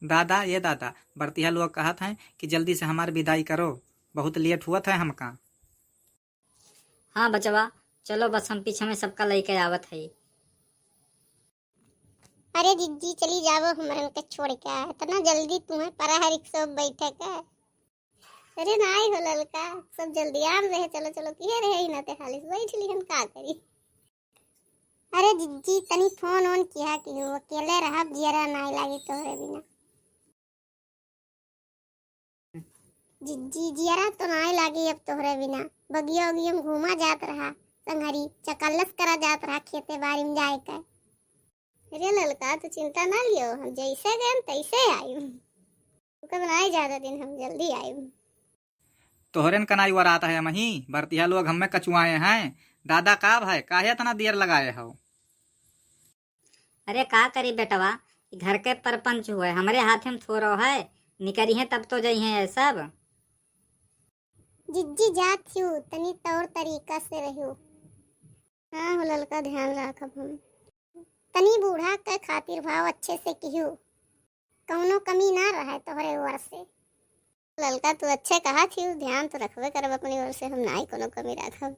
दादा ये दादा, बरतिया लोग कहत हैं कि जल्दी से हमार विदाई करो, बहुत लेट हुआ है हमका। हाँ बचवा, चलो बस हम पीछे में सबका लेके आवत है। अरे जिज्जी चली जावो हमरन के छोड़ के, इतना जल्दी तुम्हें परा है रिक्शा में बैठे का। अरे नाई हो ललका, सब जल्दी आम रहे, चलो चलो किए रहे ही ना ते खाली बैठ ली हम का करी। अरे जिज्जी तनी फोन ऑन किया कि अकेले रहा जियरा नाई लागी तोहरे बिना। जिज्जी जियरा तो नाई लागी अब तोहरे बिना, बगिया उगिया में घूमा जात रहा, संगरी चकल्लस करा जात रहा खेते बाड़ी में जाए का। अरे ललका तो चिंता ना लियो, हम जैसे गए तैसे आयु, कब नहीं ज्यादा दिन हम जल्दी आयु। तोहरेन कनाई वर आता है मही, बरतिया लोग हमें कचुआए हैं। दादा का भाई काहे इतना देर लगाए हो? अरे का करी बेटवा, घर के परपंच हुए हमारे हाथ में थोड़ो है, निकरी है तब तो जई है सब। जिज्जी जात थी तनी तौर तरीका से रहियो। हाँ हो ललका ध्यान रखब हम, तनी बूढ़ा के खातिर भाव अच्छे से कियो, कौनो कमी ना रहे तोहरे ओर से। ललका तू अच्छे कहा थी, ध्यान तो रखबे करब अपनी ओर से, हम नाई कोनो कमी रखब।